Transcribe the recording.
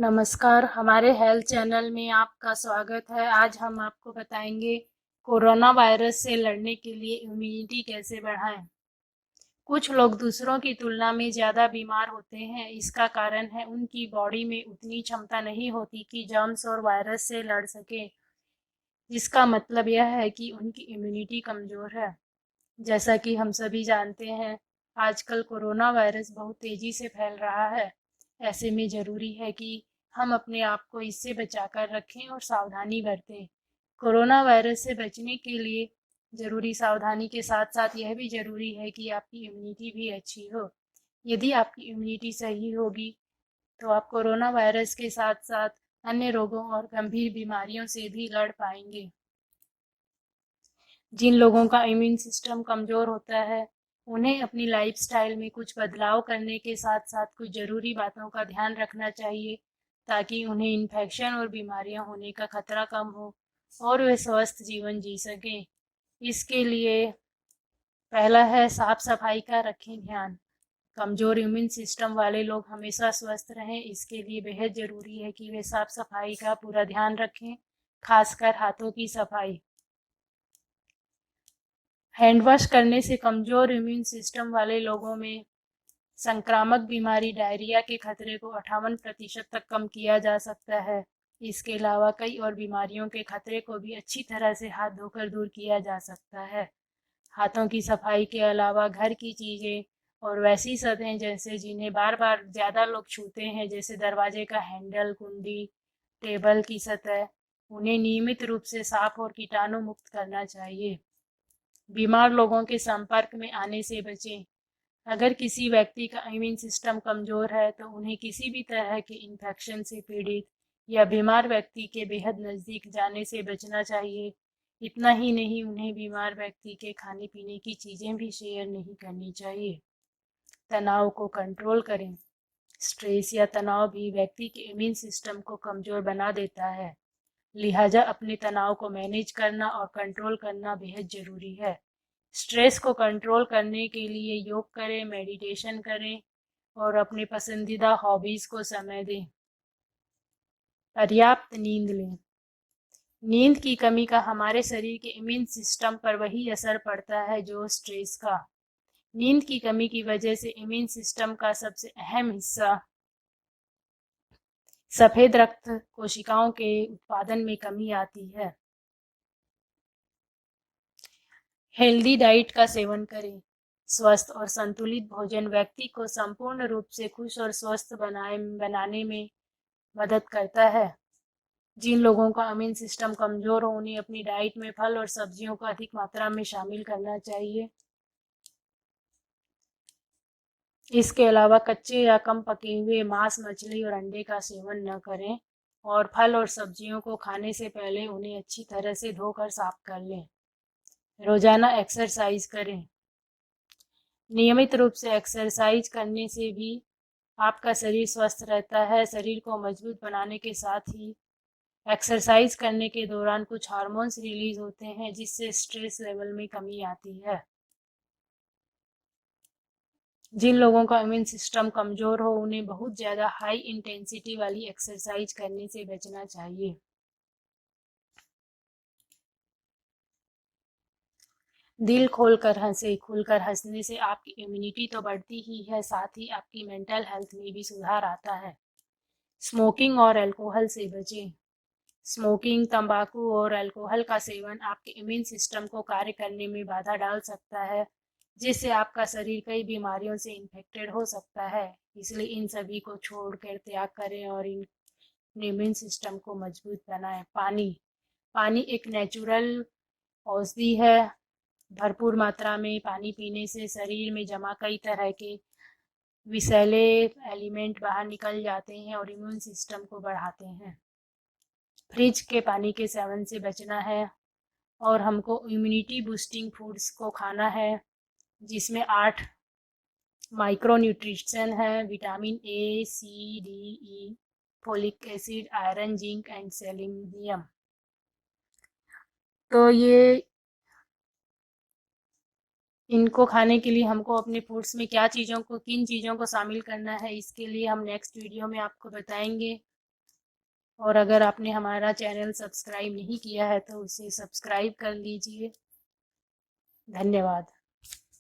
नमस्कार, हमारे health channel में आपका स्वागत है। आज हम आपको बताएंगे कोरोना वायरस से लड़ने के लिए इम्यूनिटी कैसे बढ़ाएं। कुछ लोग दूसरों की तुलना में ज़्यादा बीमार होते हैं। इसका कारण है उनकी बॉडी में उतनी क्षमता नहीं होती कि जर्म्स और वायरस से लड़ सके, जिसका मतलब यह है कि उनकी इम्यूनिटी कमज़ोर है। जैसा कि हम सभी जानते हैं, आजकल कोरोना वायरस बहुत तेज़ी से फैल रहा है। ऐसे में ज़रूरी है कि हम अपने आप को इससे बचाकर रखें और सावधानी बरतें। कोरोना वायरस से बचने के लिए ज़रूरी सावधानी के साथ साथ यह भी ज़रूरी है कि आपकी इम्यूनिटी भी अच्छी हो। यदि आपकी इम्यूनिटी सही होगी तो आप कोरोना वायरस के साथ साथ अन्य रोगों और गंभीर बीमारियों से भी लड़ पाएंगे। जिन लोगों का इम्यून सिस्टम कमज़ोर होता है, उन्हें अपनी लाइफस्टाइल में कुछ बदलाव करने के साथ साथ कुछ ज़रूरी बातों का ध्यान रखना चाहिए, ताकि उन्हें इन्फेक्शन और बीमारियां होने का खतरा कम हो और वे स्वस्थ जीवन जी सकें। इसके लिए पहला है, साफ सफाई का रखें ध्यान। कमज़ोर इम्यून सिस्टम वाले लोग हमेशा स्वस्थ रहें, इसके लिए बेहद ज़रूरी है कि वे साफ सफाई का पूरा ध्यान रखें, खासकर हाथों की सफाई। हैंड वॉश करने से कमज़ोर इम्यून सिस्टम वाले लोगों में संक्रामक बीमारी डायरिया के खतरे को 58% तक कम किया जा सकता है। इसके अलावा कई और बीमारियों के खतरे को भी अच्छी तरह से हाथ धोकर दूर किया जा सकता है। हाथों की सफाई के अलावा घर की चीज़ें और वैसी सतहें जैसे जिन्हें बार बार ज़्यादा लोग छूते हैं, जैसे दरवाजे का हैंडल, कुंडी, टेबल की सतह, उन्हें नियमित रूप से साफ और कीटाणु मुक्त करना चाहिए। बीमार लोगों के संपर्क में आने से बचें। अगर किसी व्यक्ति का इम्यून सिस्टम कमज़ोर है तो उन्हें किसी भी तरह के इन्फेक्शन से पीड़ित या बीमार व्यक्ति के बेहद नज़दीक जाने से बचना चाहिए। इतना ही नहीं, उन्हें बीमार व्यक्ति के खाने पीने की चीज़ें भी शेयर नहीं करनी चाहिए। तनाव को कंट्रोल करें। स्ट्रेस या तनाव भी व्यक्ति के इम्यून सिस्टम को कमज़ोर बना देता है। लिहाजा अपने तनाव को मैनेज करना और कंट्रोल करना बेहद ज़रूरी है। स्ट्रेस को कंट्रोल करने के लिए योग करें, मेडिटेशन करें और अपने पसंदीदा हॉबीज़ को समय दें। पर्याप्त नींद लें। नींद की कमी का हमारे शरीर के इम्यून सिस्टम पर वही असर पड़ता है जो स्ट्रेस का। नींद की कमी की वजह से इम्यून सिस्टम का सबसे अहम हिस्सा सफ़ेद रक्त कोशिकाओं के उत्पादन में कमी आती है। हेल्दी डाइट का सेवन करें। स्वस्थ और संतुलित भोजन व्यक्ति को संपूर्ण रूप से खुश और स्वस्थ बनाने में मदद करता है। जिन लोगों का इम्यून सिस्टम कमज़ोर हो, उन्हें अपनी डाइट में फल और सब्जियों को अधिक मात्रा में शामिल करना चाहिए। इसके अलावा कच्चे या कम पके हुए मांस, मछली और अंडे का सेवन न करें और फल और सब्जियों को खाने से पहले उन्हें अच्छी तरह से धोकर साफ कर लें। रोजाना एक्सरसाइज करें। नियमित रूप से एक्सरसाइज करने से भी आपका शरीर स्वस्थ रहता है। शरीर को मजबूत बनाने के साथ ही एक्सरसाइज करने के दौरान कुछ हार्मोन्स रिलीज होते हैं, जिससे स्ट्रेस लेवल में कमी आती है। जिन लोगों का इम्यून सिस्टम कमज़ोर हो, उन्हें बहुत ज़्यादा हाई इंटेंसिटी वाली एक्सरसाइज करने से बचना चाहिए। दिल खोलकर हंसे। खुलकर हंसने से आपकी इम्यूनिटी तो बढ़ती ही है, साथ ही आपकी मेंटल हेल्थ में भी सुधार आता है। स्मोकिंग और अल्कोहल से बचें। स्मोकिंग, तंबाकू और अल्कोहल का सेवन आपके इम्यून सिस्टम को कार्य करने में बाधा डाल सकता है, जिससे आपका शरीर कई बीमारियों से इन्फेक्टेड हो सकता है। इसलिए इन सभी को छोड़कर त्याग करें और इन इम्यून सिस्टम को मजबूत बनाएं। पानी। पानी एक नेचुरल औषधि है। भरपूर मात्रा में पानी पीने से शरीर में जमा कई तरह के विषैले एलिमेंट बाहर निकल जाते हैं और इम्यून सिस्टम को बढ़ाते हैं। फ्रिज के पानी के सेवन से बचना है और हमको इम्यूनिटी बूस्टिंग फूड्स को खाना है, जिसमें 8 माइक्रो न्यूट्रिशन है: vitamin A, C, D, E, folic acid, iron, zinc and selenium. तो ये इनको खाने के लिए हमको अपने फूड्स में किन चीज़ों को शामिल करना है, इसके लिए हम नेक्स्ट वीडियो में आपको बताएंगे। और अगर आपने हमारा चैनल सब्सक्राइब नहीं किया है तो उसे सब्सक्राइब कर लीजिए। धन्यवाद।